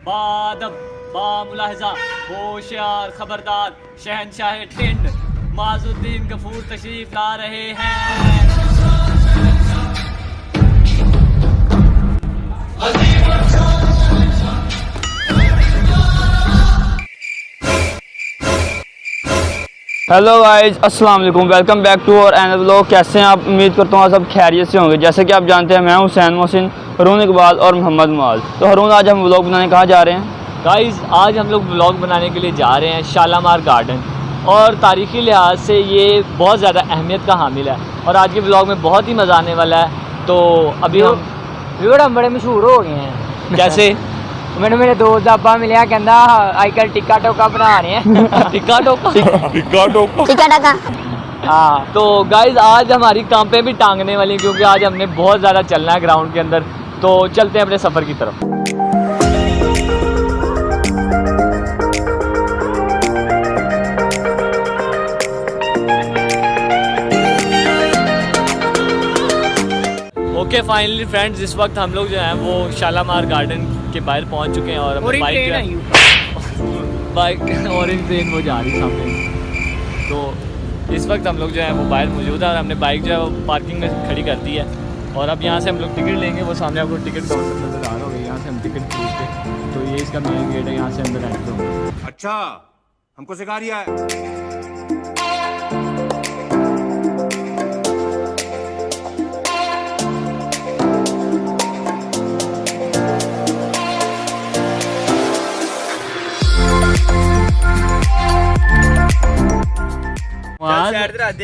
बादब बामुलाहिजा होशियार खबरदार शहनशाह ठिंड माजुद्दीन गफूर तशरीफ ला रहे हैं। हेलो गाइस, अस्सलाम वालेकुम, वेलकम बैक टू और एनदर व्लॉग। कैसे हैं आप? उम्मीद करता हूँ सब खैरियत से होंगे। जैसे कि आप जानते हैं, मैं हूँ हुसैन मोहसिन, हरून इकबाल और मोहम्मद मुआज। तो हरून, आज हम व्लॉग बनाने कहाँ जा रहे हैं? गाइस, आज हम लोग व्लॉग बनाने के लिए जा रहे हैं शालामार गार्डन, और तारीख़ी लिहाज से ये बहुत ज़्यादा अहमियत का हामिल है और आज के व्लॉग में बहुत ही मज़ा आने वाला है। तो अभी हम बड़े मशहूर हो गए हैं। कैसे? मैंने मेरे दोस्त दा अब्बा मिलिया, कहंदा आजकल टिक्का टोका बना रहे हैं। टिक्का टोका। हाँ, तो गाइज आज हमारी कांपे भी टांगने वाली, क्योंकि आज हमने बहुत ज़्यादा चलना है ग्राउंड के अंदर। तो चलते हैं अपने सफ़र की तरफ। ओके, फाइनली फ्रेंड्स, इस वक्त हम लोग जो हैं वो शालामार गार्डन के बाहर पहुंच चुके हैं और अपनी बाइक जो है बाइक ऑरेंज ट्रेन वो जा रही सामने। तो इस वक्त हम लोग जो है वो बाहर मौजूद है और हमने बाइक जो है वो पार्किंग में खड़ी कर दी है। और अब यहाँ से हम लोग टिकट लेंगे। वो सामने आपको टिकट काउंटर नजर आ रहा होगा, यहाँ से हम टिकट खरीदते। तो ये इसका मेन गेट है, यहाँ से अंदर एंटर होंगे। अच्छा, हमको सिखा रिया है।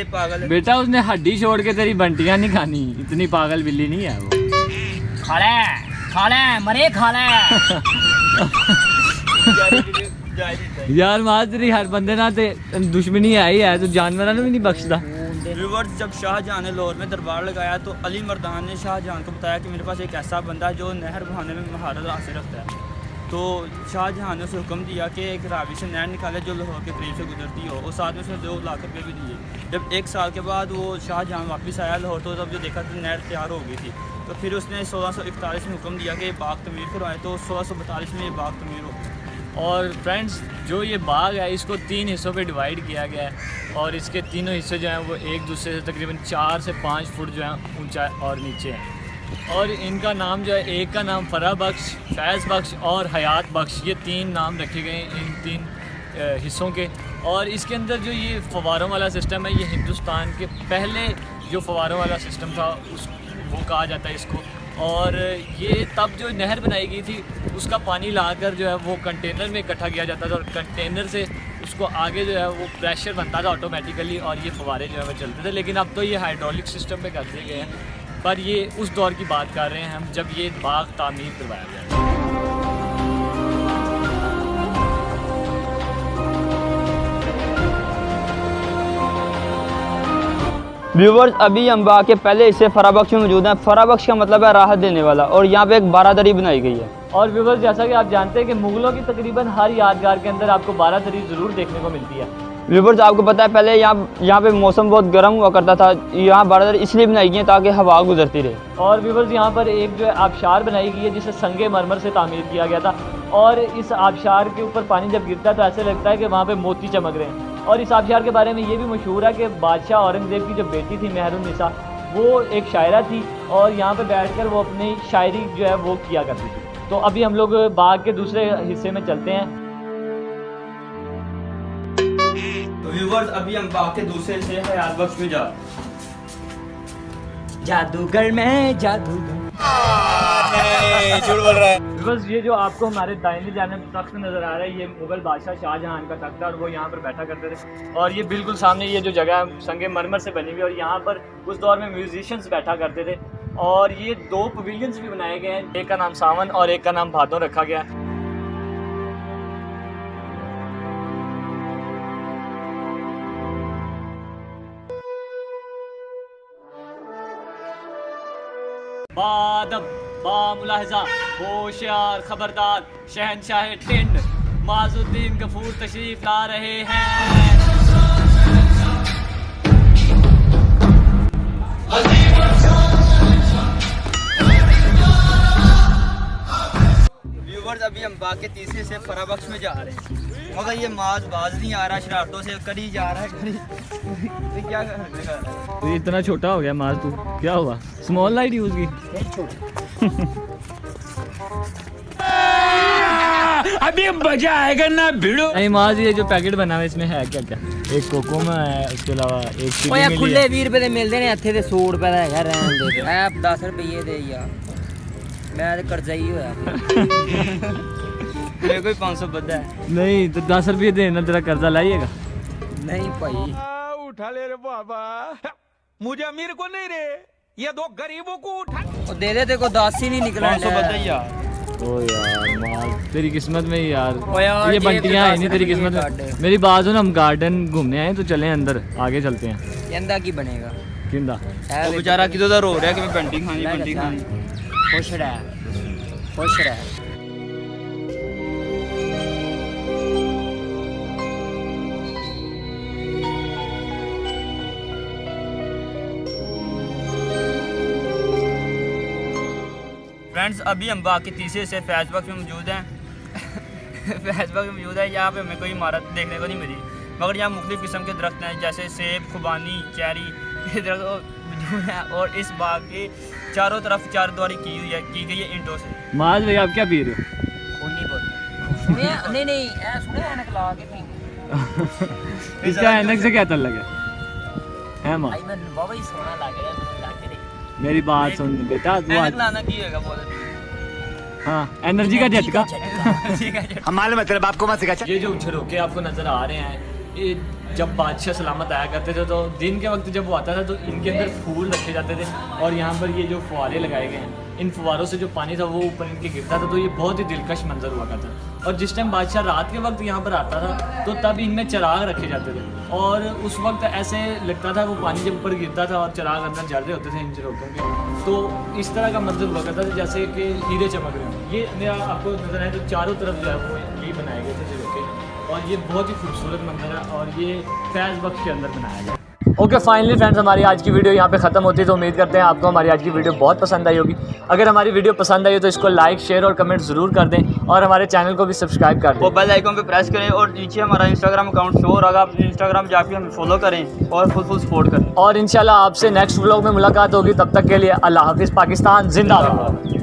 पागल बेटा, उसने हड्डी छोड़ के तेरी बंटियां नहीं खानी, इतनी पागल बिल्ली नहीं है वो। खा ले मरे खा ले। यार माज तेरी हर बंदे ना ते दुश्मनी आई है, तो जानवरों ने भी नहीं बख्शदा। व्यूअर्स, जब शाहजहां ने लाहौर में दरबार लगाया तो अली मर्दान ने शाहजहां को बताया कि मेरे पास एक ऐसा बंदा है जो नहर बहाने में महारत हासिल रखता है। तो शाहजहां ने उसे हुक्म दिया कि एक रावी से नहर निकाले जो लाहौर के करीब से गुजरती हो। उस आदमी उसने 2 लाख रुपये भी दिए। जब 1 साल के बाद वो शाहजहां वापस आया लाहौर, तो तब जो देखा कि नहर तैयार हो गई थी। तो फिर उसने 1641 में हुक्म दिया कि बाग तमीर करवाए, तो 1642 में ये बाग तमीर हो गई। और फ्रेंड्स, जो ये बाग है इसको 3 हिस्सों पे डिवाइड किया गया है और इसके तीनों हिस्से जो हैं वो एक दूसरे से तकरीबन 4 से 5 फुट जो है ऊंचा और नीचे हैं। और इनका नाम जो है, एक का नाम फरा बख्श, फैज़ बख्श और हयात बख्श, ये 3 नाम रखे गए हैं इन 3 हिस्सों के। और इसके अंदर जो ये फवारों वाला सिस्टम है, ये हिंदुस्तान के पहले जो फवारों वाला सिस्टम था वो कहा जाता है इसको। और ये तब जो नहर बनाई गई थी उसका पानी लाकर जो है वो कंटेनर में इकट्ठा किया जाता था और कंटेनर से उसको आगे जो है वो प्रेशर बनता था ऑटोमेटिकली और ये फवारे जो है वो चलते थे। लेकिन अब तो ये हाइड्रोलिक सिस्टम पे कर दिए गए हैं। पर ये उस दौर की बात कर रहे हैं हम जब ये बाग तामीर करवाया गया। व्यूवर्स, अभी हम बाग के पहले हिस्से फराबख्श में मौजूद हैं। फराबख्श का मतलब है राहत देने वाला, और यहाँ पे एक बारादरी बनाई गई है। और व्यूवर्स, जैसा कि आप जानते हैं कि मुगलों की तकरीबन हर यादगार के अंदर आपको बारादरी ज़रूर देखने को मिलती है। व्यूवर्स, आपको पता है पहले यहाँ पे मौसम बहुत गर्म हुआ करता था। यहाँ बारादरी इसलिए बनाई गई है ताकि हवा गुजरती रहे। और व्यूवर्स, यहाँ पर एक जो है आबशार बनाई गई है जिसे संगे मरमर से तामीर किया गया था। और इस आबशार के ऊपर पानी जब गिरता है तो ऐसे लगता है कि वहाँ पे मोती चमक रहे हैं। और इस आबशार के बारे में ये भी मशहूर है कि बादशाह औरंगज़ेब की जो बेटी थी मेहरुन्निसा, वो एक शायरा थी और यहाँ पे बैठकर वो अपनी शायरी जो है वो किया करती थी। तो अभी हम लोग बाग के दूसरे हिस्से में चलते हैं। तो व्यूवर्स, अभी हम बाग के दूसरे हिस्से हयात बख्श में जा। जादूगर में जादूगर। झूठ बोल रहा है। बस ये जो आपको हमारे दाहिनी जानिब तख्त नज़र आ रहा है, ये मुगल बादशाह शाहजहां का तख्त है और वो यहाँ पर बैठा करते थे। और ये बिल्कुल सामने ये जो जगह है संगे मरमर से बनी हुई, और यहाँ पर उस दौर में म्यूजिशियंस बैठा करते थे। और ये 2 पवेलियंस भी बनाए गए हैं, एक का नाम सावन और एक का नाम भादों रखा गया है। बादब बामुलाहिजा होशियार खबरदार शहनशाह ठिंड माजुद्दीन गफूर तशरीफ ला रहे हैं। व्यूअर्स अभी हम बाग के तीसरे से फराबख्श में जा रहे हैं, मगर ये माज बाज नहीं आ रहा, शरारतों से करी जा रहा है करी। तो क्या करेगा? तो इतना छोटा हो गया माज, तू क्या हुआ? स्मॉल लाइट यूज़ की? अभी मजा आएगा ना भिड़ो। नहीं माज, ये जो पैकेट बना हुआ है इसमें है क्या क्या? एक कोकोमा है, उसके अलावा एक चिली ओए मिली खुले है। 20 रुपए ਦੇ ਮਿਲਦੇ ਨੇ ਇੱਥੇ ਤੇ 100 ਰੁਪਏ ਦਾ ਹੈਗਾ ਰਹਿਣ ਦੇ। ਮੈਂ 10 ਰੁਪਏ ਦੇ ਯਾਰ, ਮੈਂ ਤੇ ਕਰਜ਼ਾ ਹੀ ਹੋਇਆ। मेरे को 500 बद्दा है। नहीं तो 10 रुपये देना, तेरा कर्जा लाइएगा। नहीं भाई, उठा ले रे बाबा, मुझे अमीर को नहीं रे, ये दो गरीबों को उठा। ਉਹ ਦੇ ਦੇ, ਤੇ ਕੋ 10 ही नहीं निकला। 500 बद्दा ही यार। ओ यार माज, तेरी किस्मत में ही यार, ओ यार, ये जेब बंटियां पे है नहीं तेरी 10 किस्मत रुपये में। मेरी बात सुन, हम गार्डन घूमने आए तो चलें अंदर, आगे चलते हैं। ਕਹਿੰਦਾ ਕੀ ਬਣੇਗਾ? किंदा वो बेचारा किधर रो रहा है कि मैं बंटी खानी बंटी खानी। खुश रह, खुश रह। फ्रेंड्स अभी हम बाग के तीसरे से फैज़बाग में मौजूद हैं। फैज़बाग में मौजूद है, यहाँ पे हमें कोई इमारत देखने को नहीं मिली, मगर यहाँ मुख्तलिफ़ किस्म के दरख्त हैं, जैसे सेब, खुबानी, चेरी, ये दरख्त मौजूद हैं। और इस बाग के चारों तरफ चारदीवारी की गई है ईंटों से। माज भाई आप क्या पी रहे हो? उन्नी बोल सुने नहीं नहीं ऐ सुने ऐनक लगा के पी। इसका ऐनक से क्या ताल्लुक है माज? भाई मैं बाबा ही सोना लग रहा है, लग रही। मेरी बात सुन बेटा, तू ऐनक आज लाना की होगा बोल। हाँ एनर्जी का झटका। हमारे मतलब आपको मत सिखा। ये जो झरोके आपको नजर आ रहे हैं, ये जब बादशाह सलामत आया करते थे तो दिन के वक्त जब वो आता था तो इनके अंदर फूल रखे जाते थे, और यहाँ पर ये जो फुहारे लगाए गए हैं, इन फुहारों से जो पानी था वो ऊपर इनके गिरता था, तो ये बहुत ही दिलकश मंजर हुआ करता। और जिस टाइम बादशाह रात के वक्त यहाँ पर आता था तो तब इनमें चिराग रखे जाते थे, और उस वक्त ऐसे लगता था वो पानी जब ऊपर गिरता था और चिराग अंदर जल रहे होते थे इन झरोकों के, तो इस तरह का मंजर हुआ करता था जैसे कि हीरे चमक रहे हों। ये मेरा आपको नजर आए तो चारों तरफ जो है वो ये बनाए गए थे झरोके, और ये बहुत ही खूबसूरत मंजर है, और ये फैज़बाग के अंदर बनाया गया। ओके फाइनली फ्रेंड्स, हमारी आज की वीडियो यहाँ पे ख़त्म होती है, तो उम्मीद करते हैं आपको हमारी आज की वीडियो बहुत पसंद आई होगी। अगर हमारी वीडियो पसंद आई हो तो इसको लाइक, शेयर और कमेंट ज़रूर कर दें, और हमारे चैनल को भी सब्सक्राइब कर वो दें। बेल आइकन पे प्रेस करें, और नीचे हमारा इंस्टाग्राम अकाउंट शो होगा, आप इंस्टाग्राम जाके हमें फॉलो करें और फुल सपोर्ट करें। और इंशाल्लाह आपसे नेक्स्ट व्लॉग में मुलाकात होगी, तब तक के लिए अल्लाह हाफिज़। पाकिस्तान जिंदाबाद।